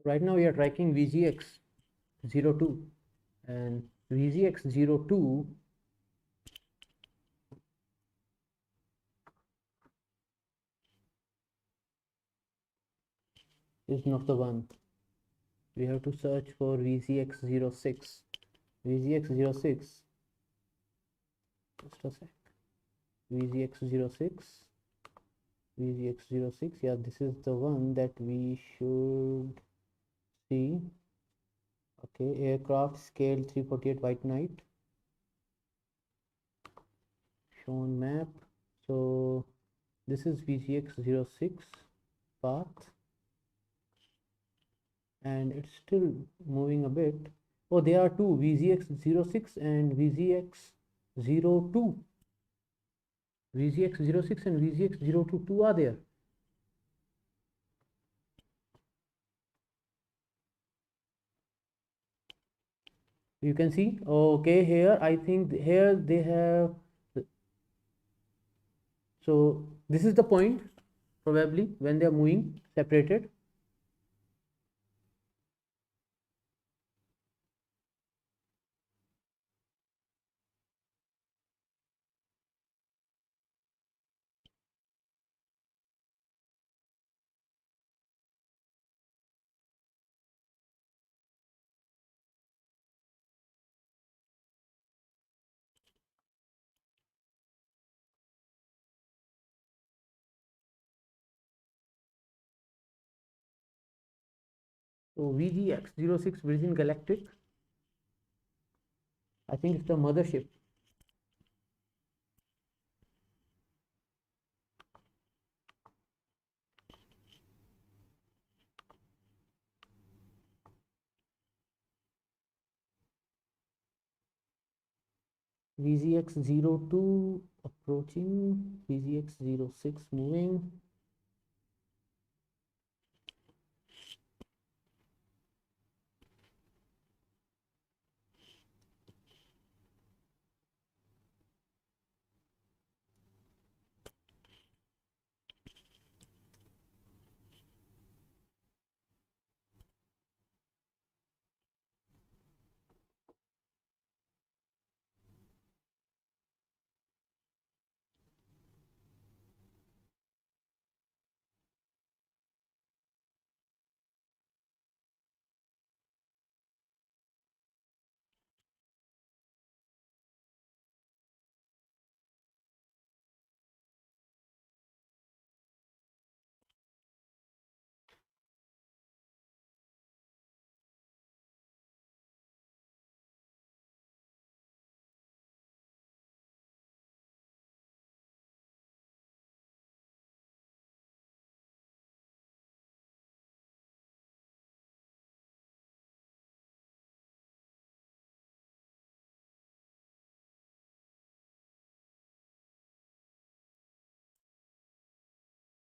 Right now we are tracking VGX-02, and VGX-02 is not the one. We have to search for VGX-06. VGX-06, just a sec. VGX-06, VGX-06, yeah, this is the one that we should see. Okay, aircraft scale 348 white knight, shown map. So this is VGX-06 path, and it's still moving a bit. Oh, there are two, VGX-06 and VGX-02. VGX-06 and VGX-02, two are there. You can see, okay, here I think here they have, so this is the point probably when they are moving separated. So VGX-06 Virgin Galactic, I think it's the mothership. VGX-02 approaching, VGX-06 moving.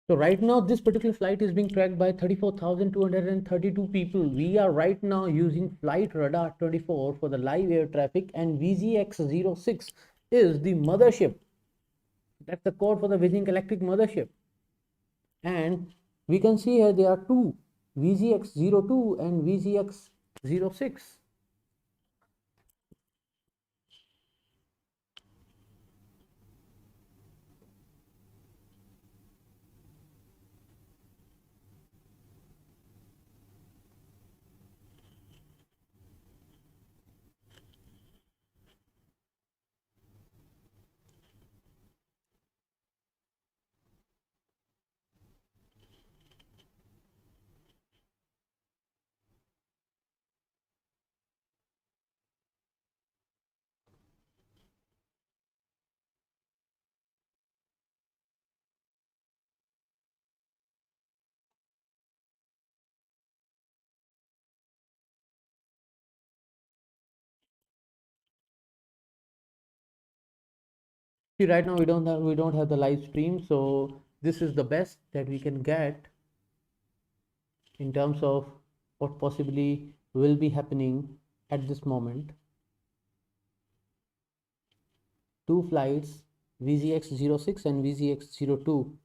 So right now this particular flight is being tracked by 34,232 people. We are right now using FlightRadar 24 for the live air traffic, and VGX-06 is the mothership. That's the code for the Virgin Galactic mothership. And we can see here there are two, VGX-02 and VGX-06. See, right now we don't have the live stream, so this is the best that we can get in terms of what possibly will be happening at this moment. Two flights, VGX-06 and VGX-02. . . . . . . . . . . . . . . . . . . . . . . . . . . . . . . . . . . . . . . . . . . . . . . . . . . . . . . . .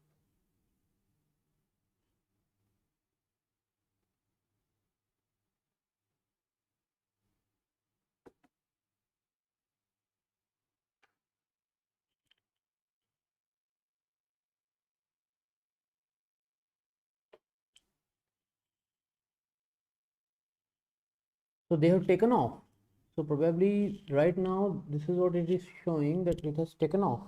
So they have taken off. So probably right now this is what it is showing, that it has taken off.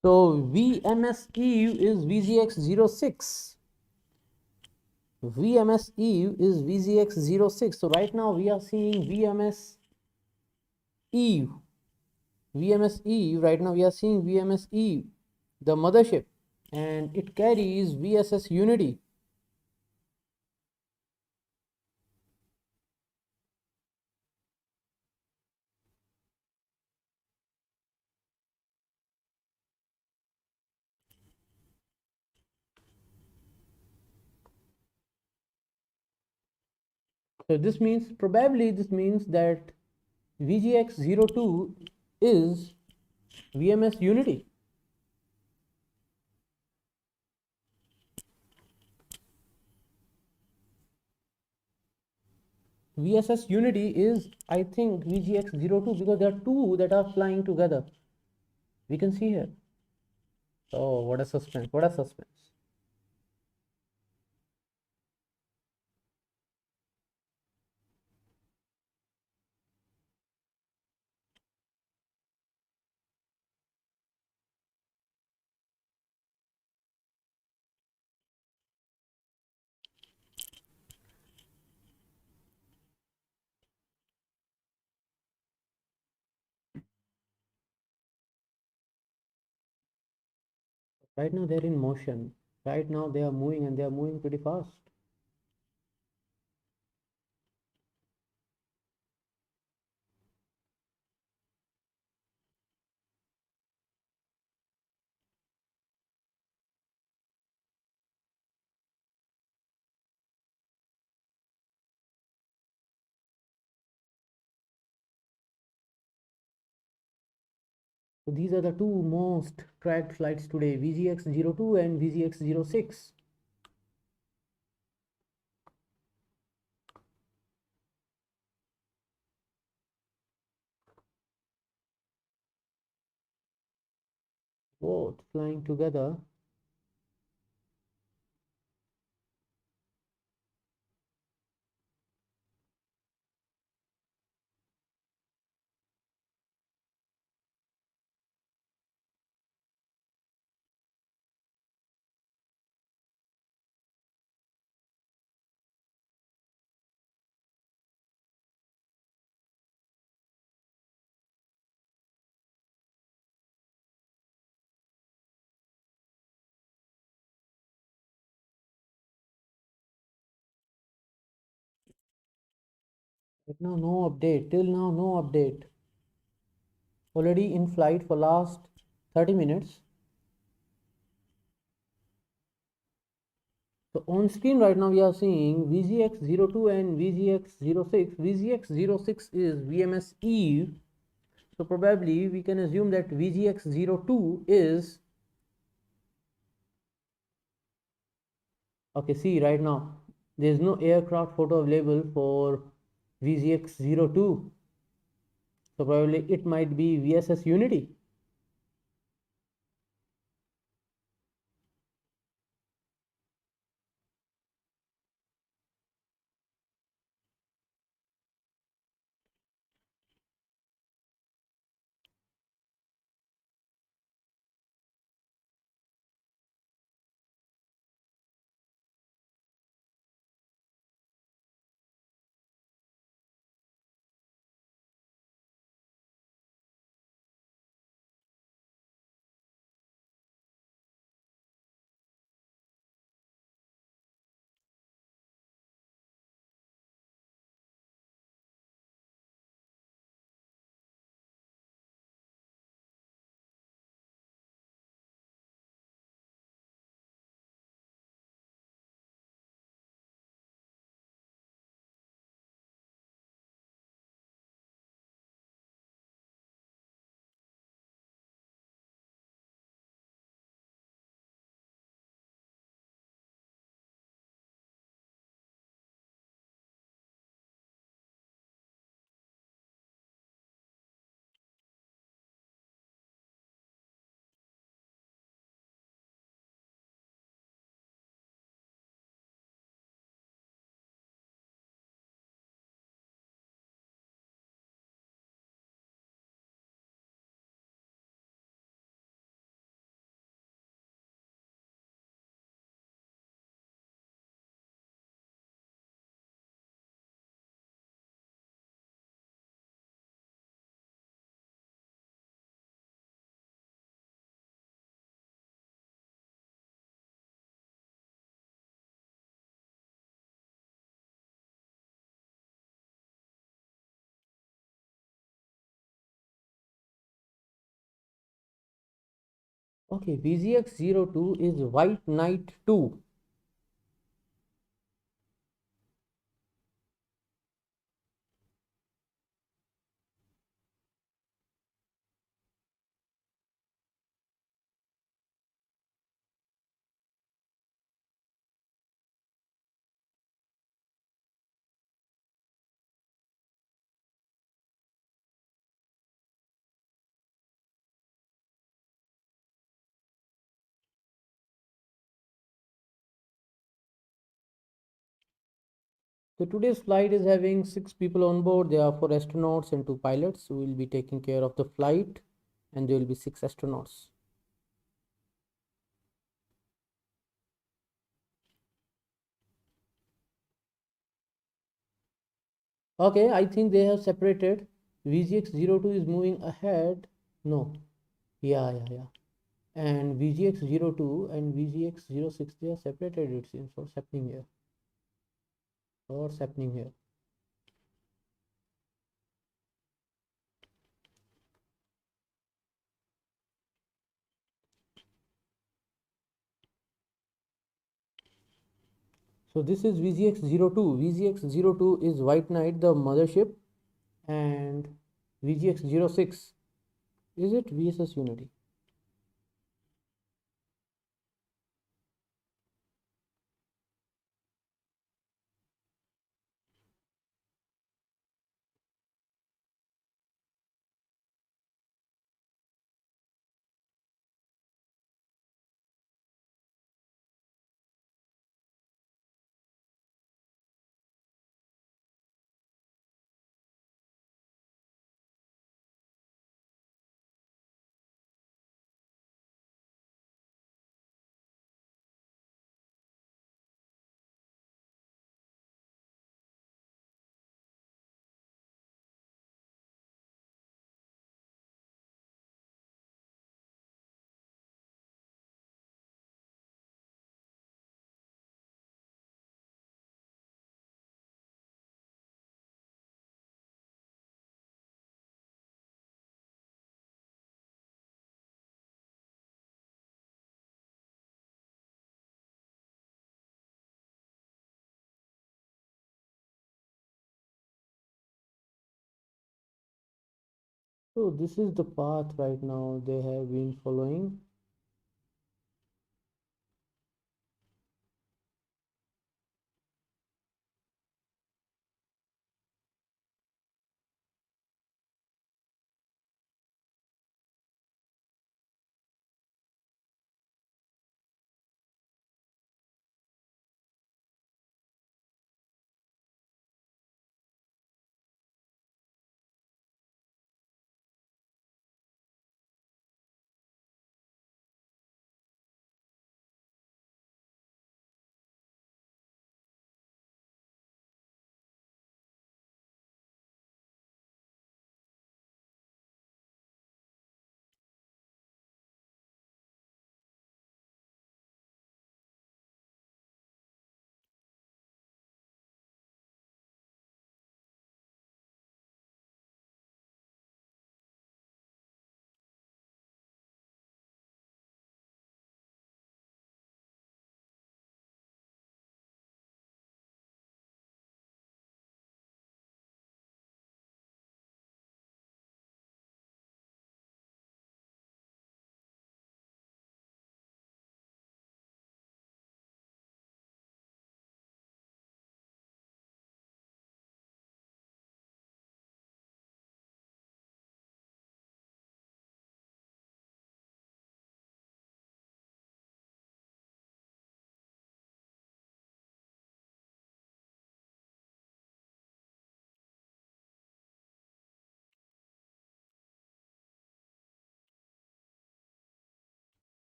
So VMS Eve is VZX06. VMS Eve is VZX06. So right now we are seeing Eve. VMS Eve, right now we are seeing VMS Eve, the mothership, and it carries VSS Unity. So this means, probably this means that VGX02 is VMS Unity. VSS Unity is, I think, VGX02, because there are two that are flying together. We can see here. Oh, what a suspense! What a suspense! Right now they're in motion. Right now they are moving, and they are moving pretty fast. So these are the two most tracked flights today, VGX02 and VGX06. Both flying together. But now no update. Till now no update. Already in flight for last 30 minutes. So on screen right now we are seeing VGX02 and VGX06. VGX06 is VMS Eve. So probably we can assume that VGX02 is, okay, see right now there is no aircraft photo available for VGX02. So probably it might be VSS Unity. Okay, VGX02 is White Knight 2. So today's flight is having 6 people on board. There are 4 astronauts and 2 pilots who will be taking care of the flight, and there will be 6 astronauts. Okay, I think they have separated. VGX02 is moving ahead. No, yeah. And VGX02 and VGX06, they are separated, it seems. What's happening here? What's happening here? So this is VGX02. VGX02 is White Knight, the mothership, and VGX06, is it VSS Unity? So this is the path right now they have been following.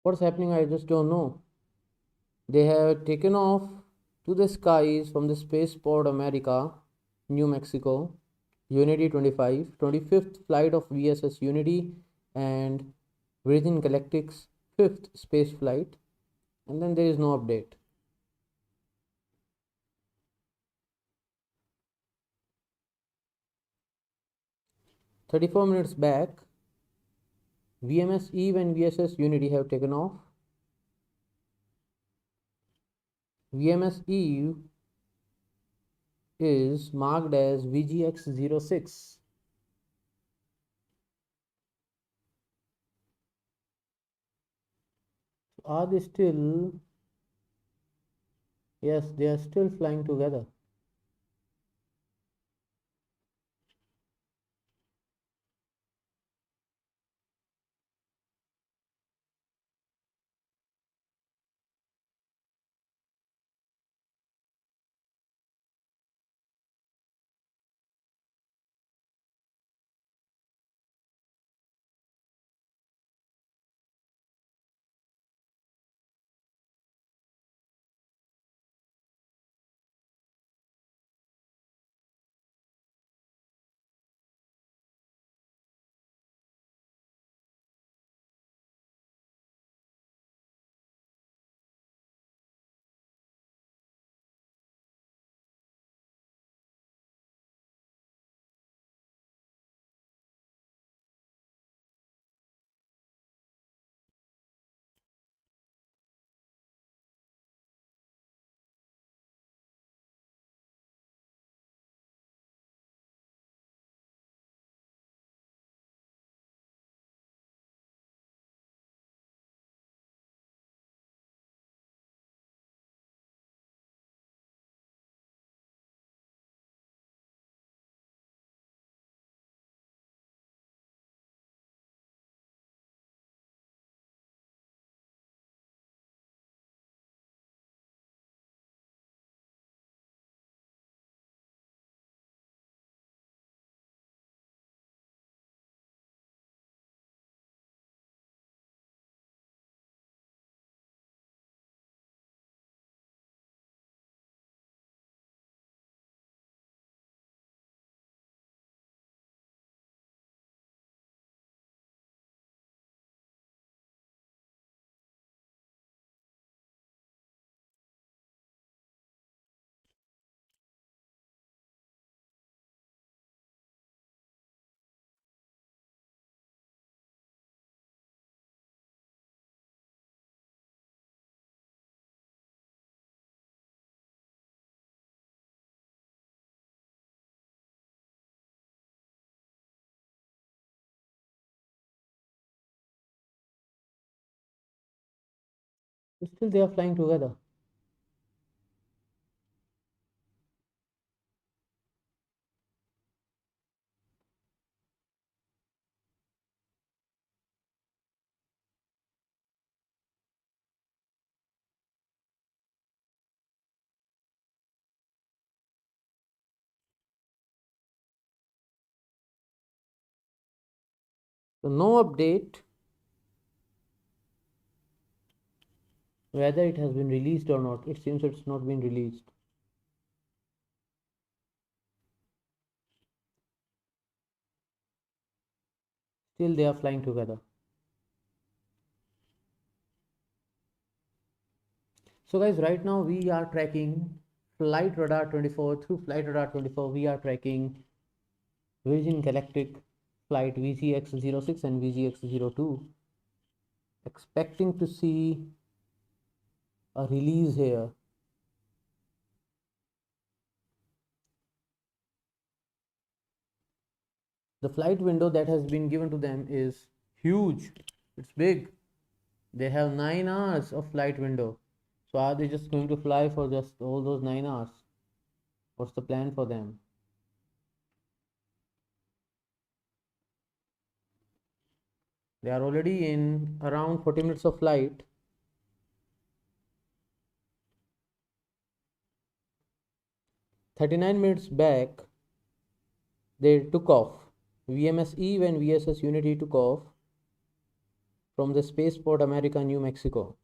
What's happening? I just don't know. They have taken off to the skies from the spaceport America, New Mexico, Unity 25, 25th flight of VSS Unity and Virgin Galactic's 5th space flight, and then there is no update. 34 minutes back, VMS Eve and VSS Unity have taken off. VMS Eve is marked as VGX06. Are they still? Yes, they are still flying together. Still, they are flying together. So, no update whether it has been released or not. It seems it's not been released. Still, they are flying together. So, guys, right now we are tracking FlightRadar 24. Through FlightRadar 24, we are tracking Virgin Galactic flight VGX06 and VGX02, expecting to see a release here. The flight window that has been given to them is huge. It's big. They have 9 hours of flight window. So are they just going to fly for just all those 9 hours? What's the plan for them? They are already in around 40 minutes of flight. 39 minutes back, they took off. VMS Eve and VSS Unity took off. from the Spaceport America, New Mexico.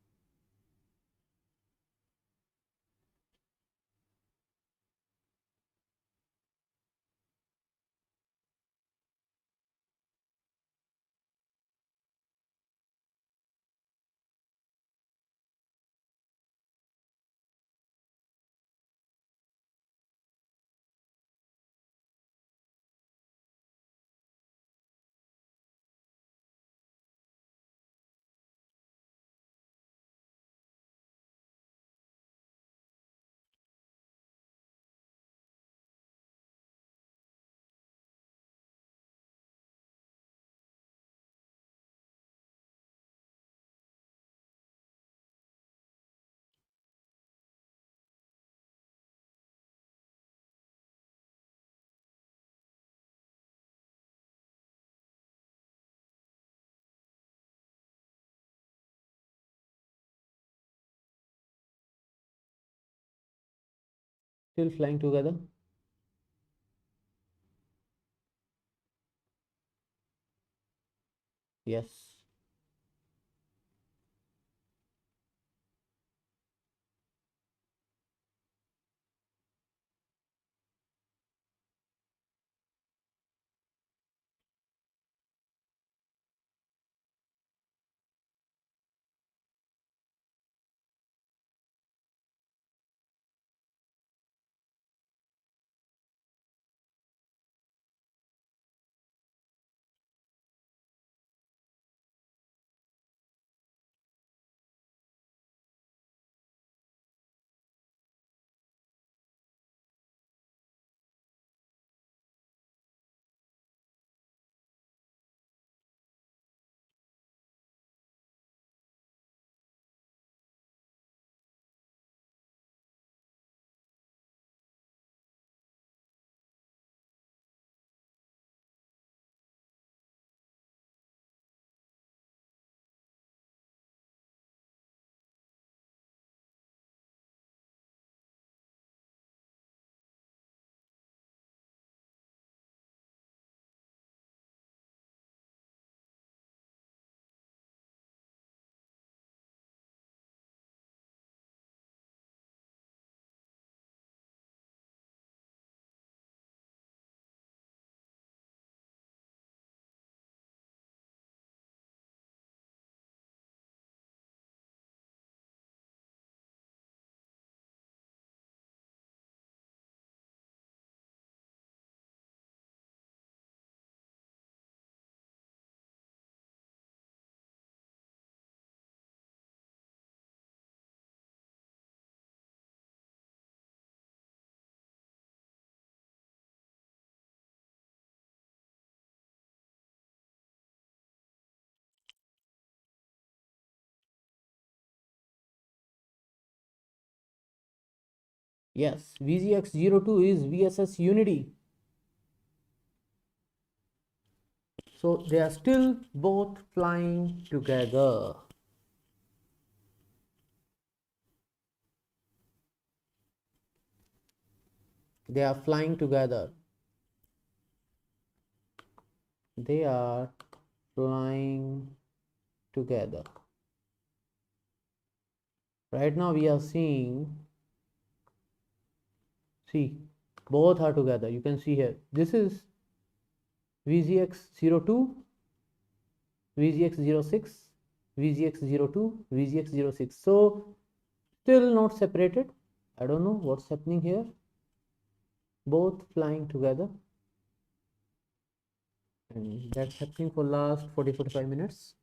Still flying together. Yes. Yes, VGX02 is VSS Unity. So they are still both flying together. They are flying together. They are flying together. Right now we are seeing, see, both are together. You can see here. This is VGX02, VGX06, VGX02, VGX06. So still not separated. I don't know what's happening here. Both flying together. And that's happening for last 40-45 minutes.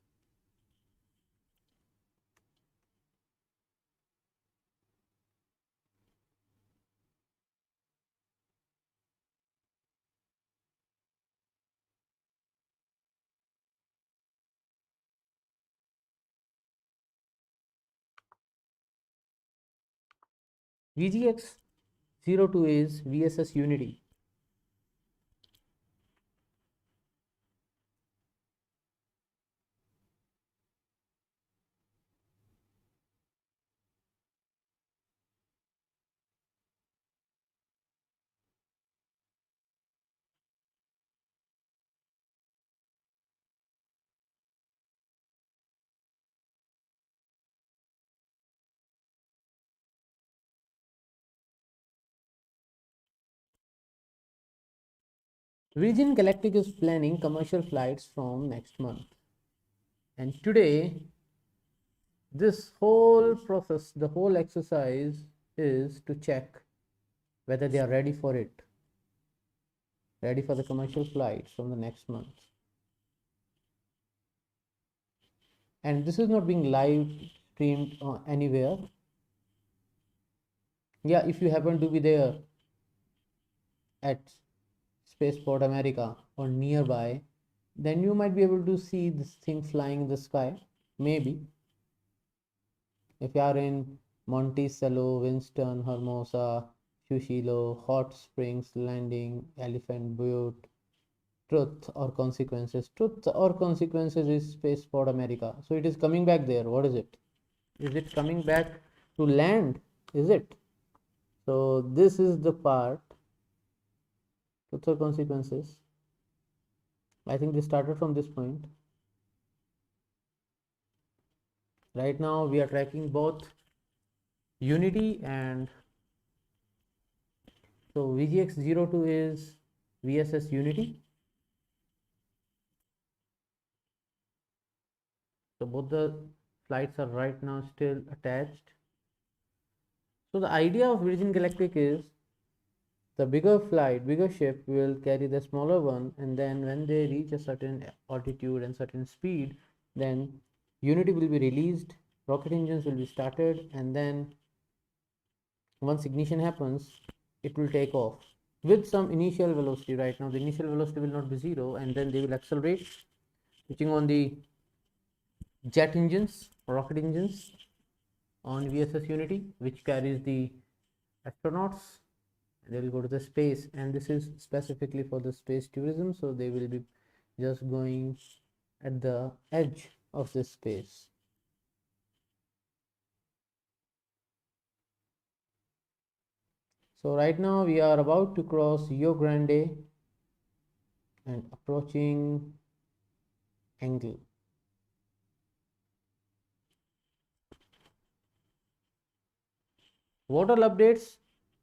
VGX02 is VSS Unity. Virgin Galactic is planning commercial flights from next month. And today, this whole process, the whole exercise is to check whether they are ready for it, ready for the commercial flights from the next month. And this is not being live streamed anywhere. Yeah, if you happen to be there at Spaceport America or nearby, then you might be able to see this thing flying in the sky. Maybe if you are in Monticello, Winston, Hermosa, Shushilo, Hot Springs Landing, Elephant Butte, Truth or Consequences. Truth or Consequences is Spaceport America. So it is coming back there. What is it? Is it coming back to land? Is it? So this is the part. Truth or Consequences. I think they started from this point. Right now we are tracking both Unity and so VGX02 is VSS Unity. So both the flights are right now still attached. So the idea of Virgin Galactic is the bigger ship will carry the smaller one, and then when they reach a certain altitude and certain speed, then Unity will be released, rocket engines will be started, and then once ignition happens, it will take off with some initial velocity. Right now the initial velocity will not be zero, and then they will accelerate, switching on the jet engines, rocket engines on VSS Unity, which carries the astronauts. They will go to the space, and this is specifically for the space tourism, so they will be just going at the edge of this space. So right now we are about to cross Rio Grande and approaching Angle. What all updates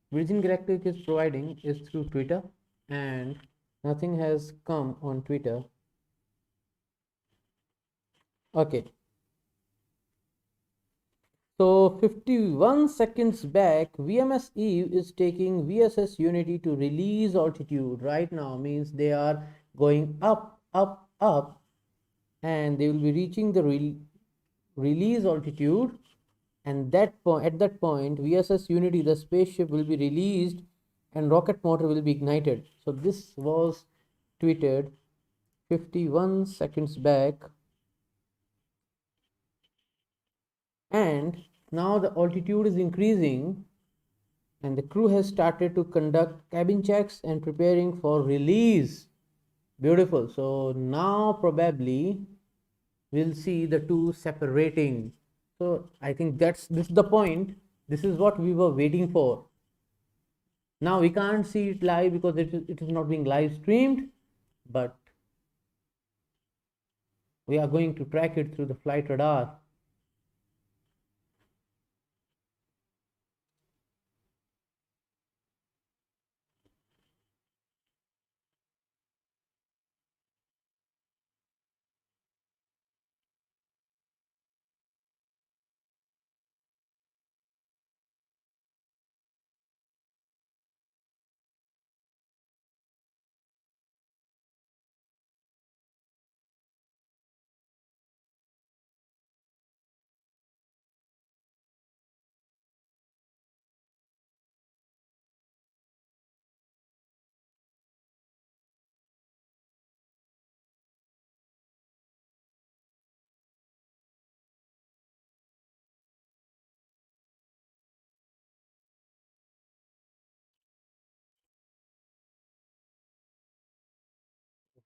Virgin Galactic is providing is through Twitter, and nothing has come on Twitter. Okay, so 51 seconds back, VMS Eve is taking VSS Unity to release altitude. Right now means they are going up, up, up, and they will be reaching the release altitude. And at that point, VSS Unity, the spaceship, will be released, and rocket motor will be ignited. So this was tweeted 51 seconds back. And now the altitude is increasing, and the crew has started to conduct cabin checks and preparing for release. Beautiful. So now probably we'll see the two separating. So I think this is the point. This is what we were waiting for. Now we can't see it live because it is not being live streamed, but we are going to track it through the flight radar.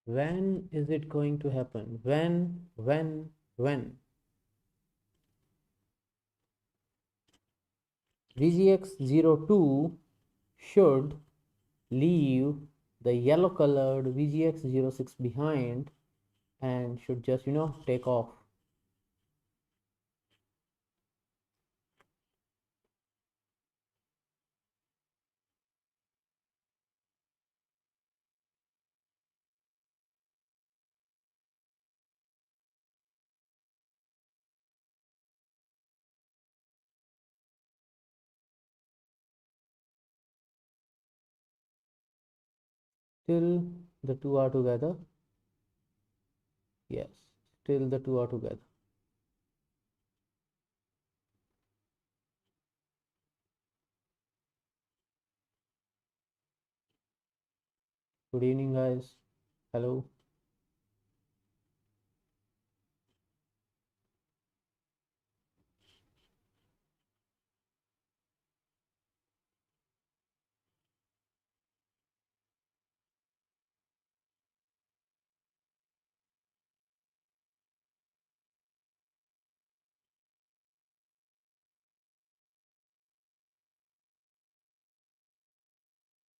When is it going to happen? When? VGX02 should leave the yellow colored VGX06 behind and should just, take off. Still the two are together. Yes, still the two are together. Good evening, guys. Hello.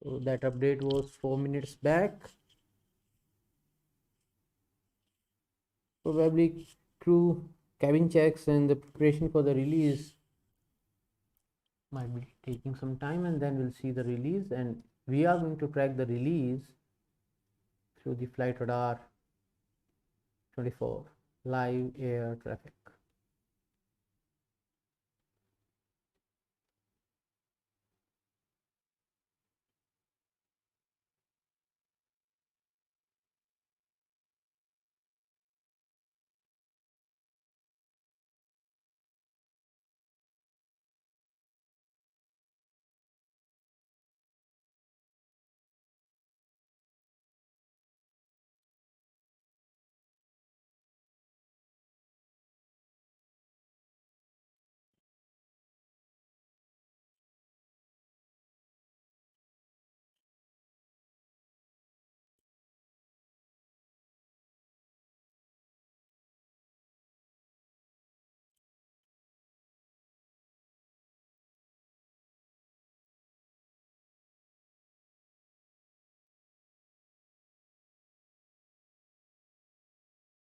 So that update was 4 minutes back. Probably crew cabin checks and the preparation for the release might be taking some time, and then we'll see the release, and we are going to track the release through the FlightRadar 24 live air traffic.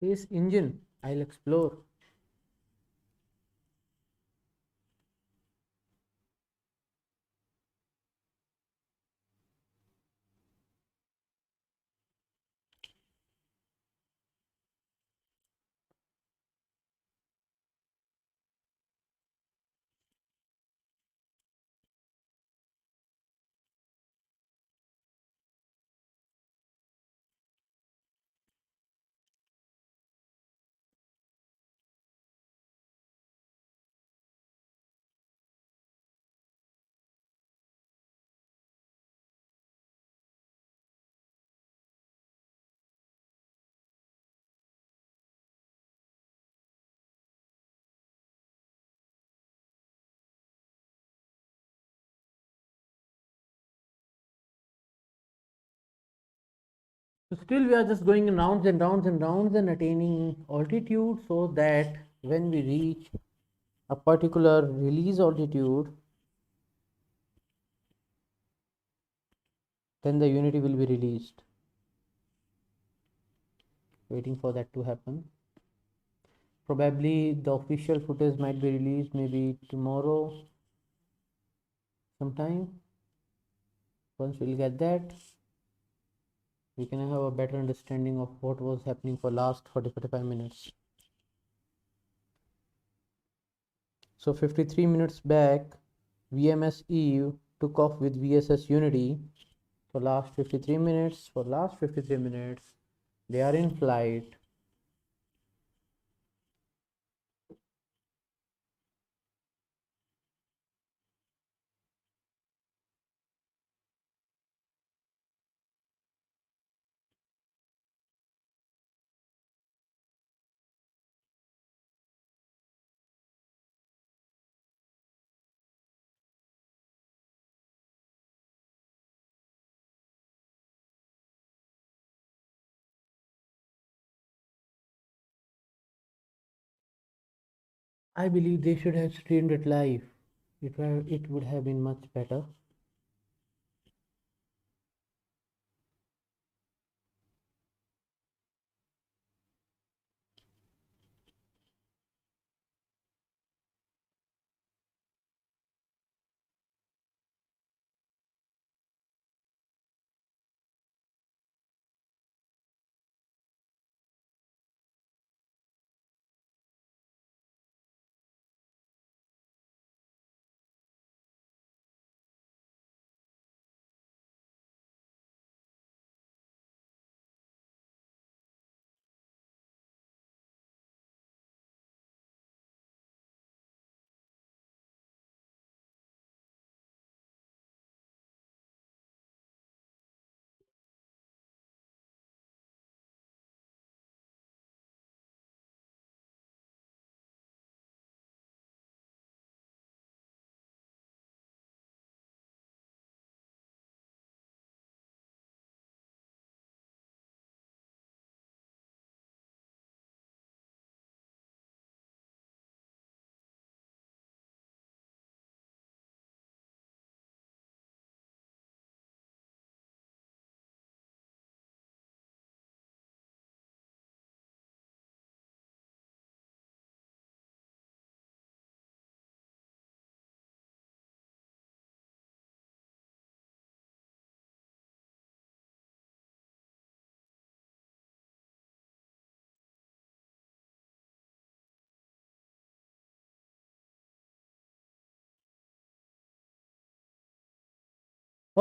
This engine I'll explore. So still we are just going in rounds and rounds and rounds and attaining altitude, so that when we reach a particular release altitude, then the unity will be released. Waiting for that to happen. Probably the official footage might be released maybe tomorrow sometime. Once we'll get that, we can have a better understanding of what was happening for last 40-45 minutes. So 53 minutes back, VMS Eve took off with VSS Unity for last 53 minutes. For last 53 minutes, they are in flight. I believe they should have streamed it live. It would have been much better.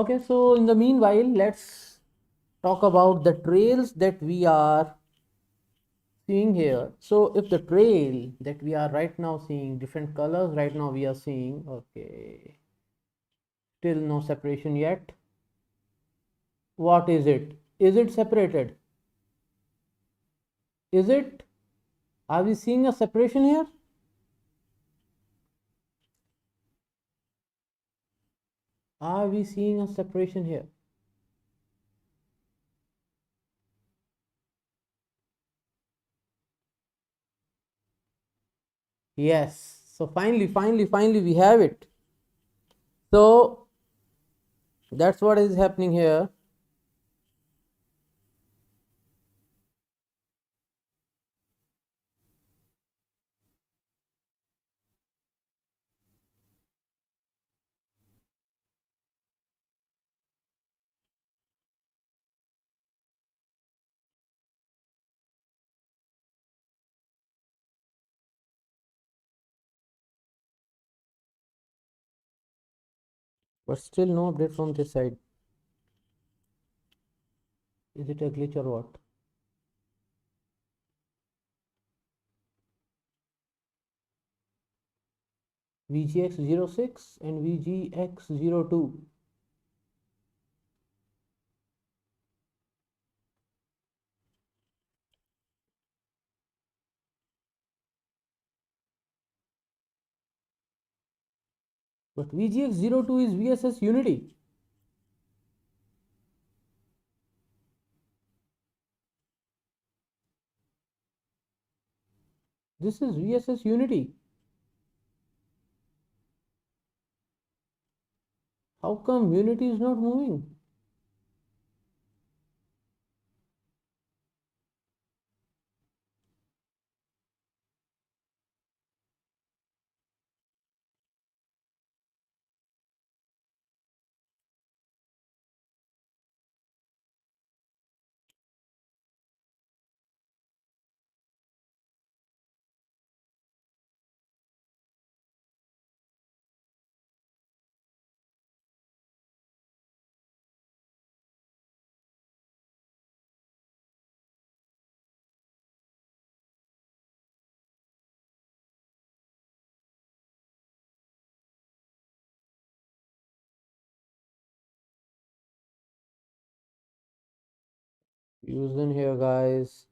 Okay, so in the meanwhile, let's talk about the trails that we are seeing here. So if the trail that we are right now seeing different colors, right now we are seeing, okay, still no separation yet. What is it? Is it separated? Is it? Are we seeing a separation here? Are we seeing a separation here? Yes. So finally we have it. So that's what is happening here. But still no update from this side. Is it a glitch or what? VGX06 and VGX02. But VGX02 is VSS Unity. This is VSS Unity. How come Unity is not moving? Fusion here, guys.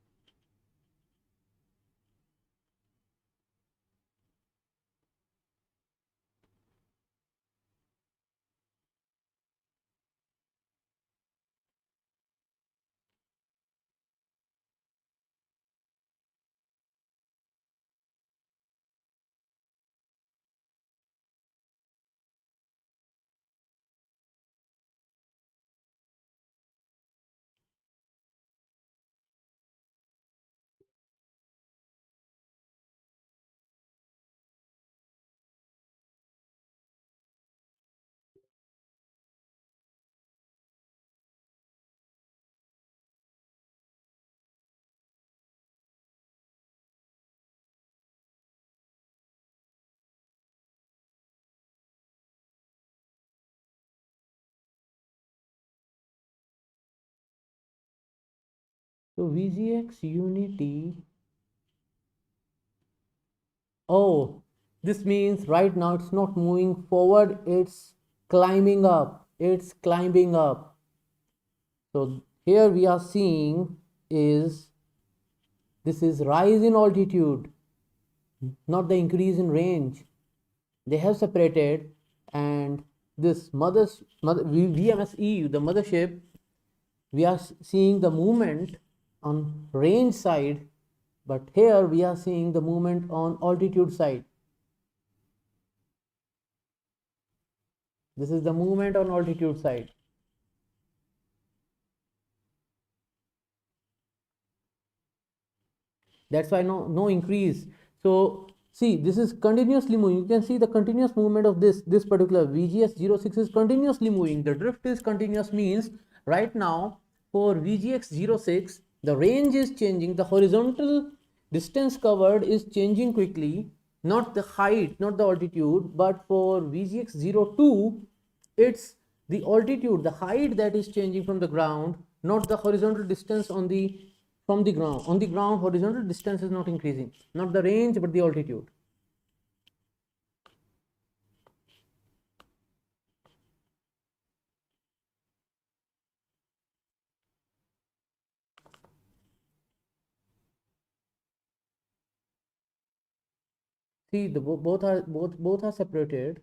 So VGX Unity. Oh, this means right now it's not moving forward, it's climbing up. It's climbing up. So here we are seeing is this is rise in altitude, not the increase in range. They have separated, and this VMSE, the mothership, we are seeing the movement on range side, but here we are seeing the movement on altitude side. This is the movement on altitude side. That's why no increase. So see, this is continuously moving. You can see the continuous movement of this particular VGX06 is continuously moving. The drift is continuous, means right now for VGX06 the range is changing, the horizontal distance covered is changing quickly, not the height, not the altitude. But for VGX02 it's the altitude, the height that is changing from the ground, not the horizontal distance on the from the ground. On the ground, horizontal distance is not increasing, not the range but the altitude. See, the both are separated,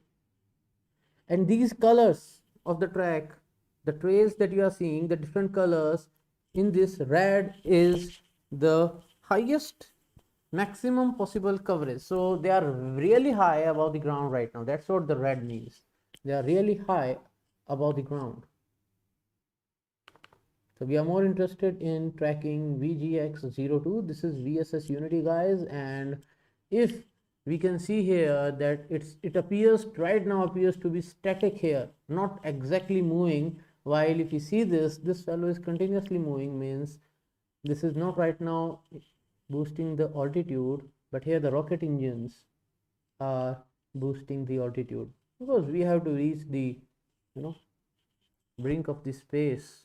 and these colors of the track, the trails that you are seeing, the different colors in this, red is the highest maximum possible coverage. So they are really high above the ground right now. That's what the red means. They are really high above the ground. So we are more interested in tracking VGX02. This is VSS Unity, guys, and if we can see here that it appears right now appears to be static here, not exactly moving, while if you see this fellow is continuously moving, means this is not right now boosting the altitude, but here the rocket engines are boosting the altitude, because we have to reach the, you know, brink of the space.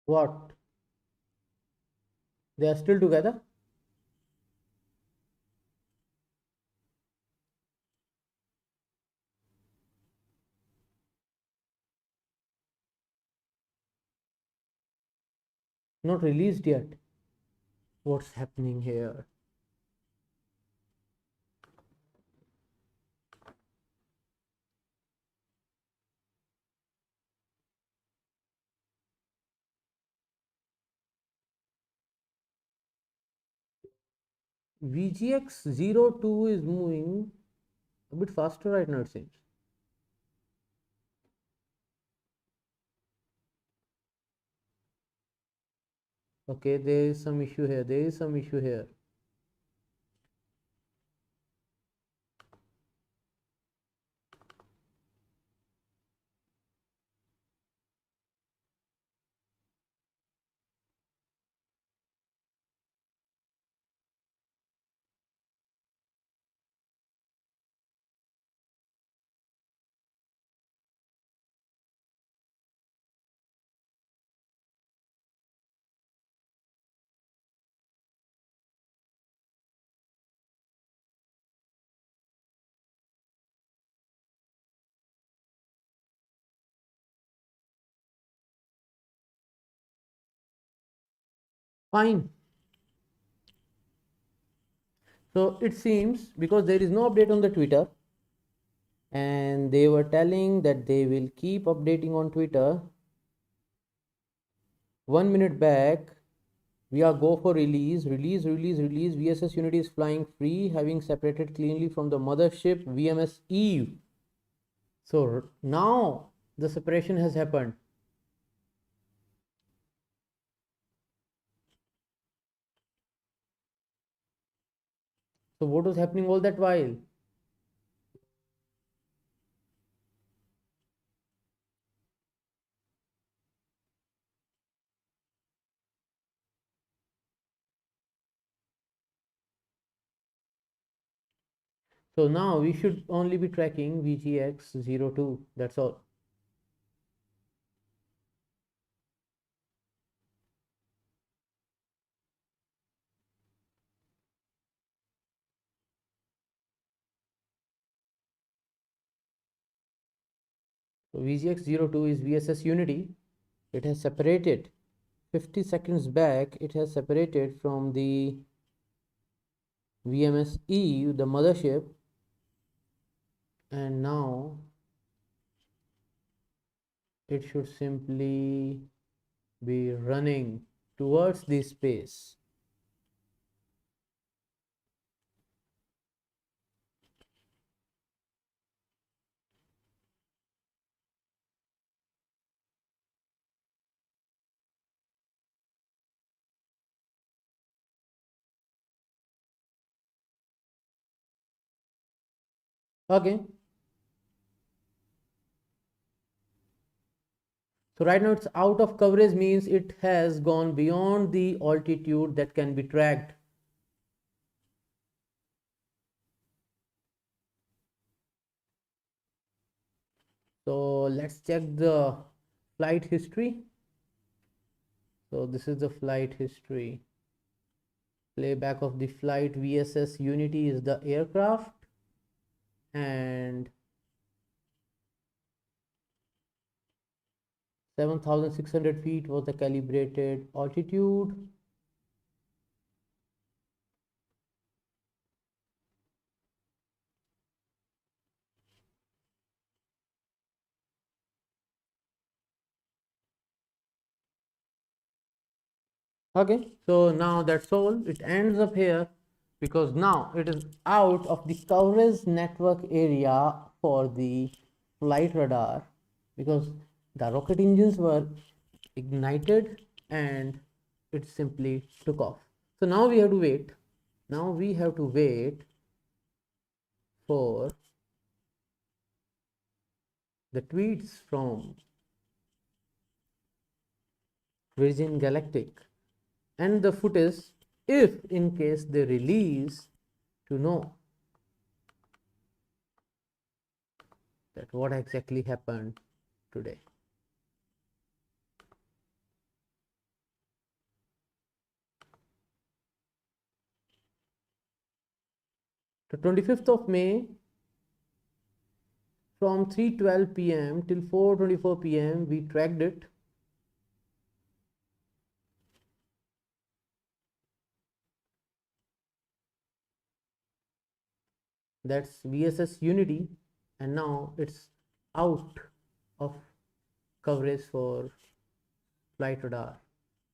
What? They are still together? Not released yet. What's happening here? VGX02 is moving a bit faster right now, it seems. Okay, there is some issue here. There is some issue here. Fine. So it seems because there is no update on the Twitter, and they were telling that they will keep updating on Twitter. 1 minute back, we are go for release. VSS Unity is flying free, having separated cleanly from the mothership VMS Eve. So now the separation has happened. So what was happening all that while? So now we should only be tracking VGX02. That's all. So VGX02 is VSS Unity. It has separated 50 seconds back. It has separated from the VMS Eve, the mothership, and now it should simply be running towards the space. Okay. So right now it's out of coverage, means it has gone beyond the altitude that can be tracked. So let's check the flight history. So this is the flight history. Playback of the flight. VSS Unity is the aircraft, and 7,600 feet was the calibrated altitude. Okay, so now that's all. It ends up here because now it is out of the coverage network area for the flight radar, because the rocket engines were ignited and it simply took off. So now we have to wait. Now we have to wait for the tweets from Virgin Galactic and the footage, if in case they release, to know that what exactly happened today. So 25th of May from 3:12 p.m. till 4:24 p.m. we tracked it. That's VSS Unity, and now it's out of coverage for FlightRadar.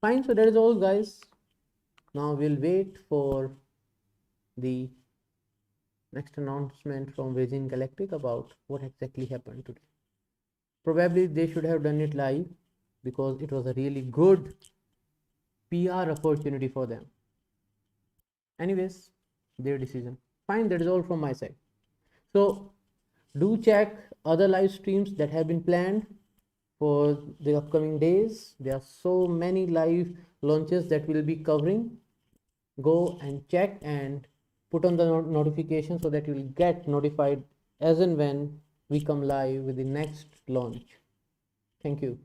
Fine, so that is all, guys. Now we'll wait for the next announcement from Virgin Galactic about what exactly happened today. Probably they should have done it live because it was a really good PR opportunity for them. Anyways, their decision. Fine, that is all from my side. So do check other live streams that have been planned for the upcoming days. There are so many live launches that we'll be covering. Go and check and put on the notification so that you will get notified as and when we come live with the next launch. Thank you.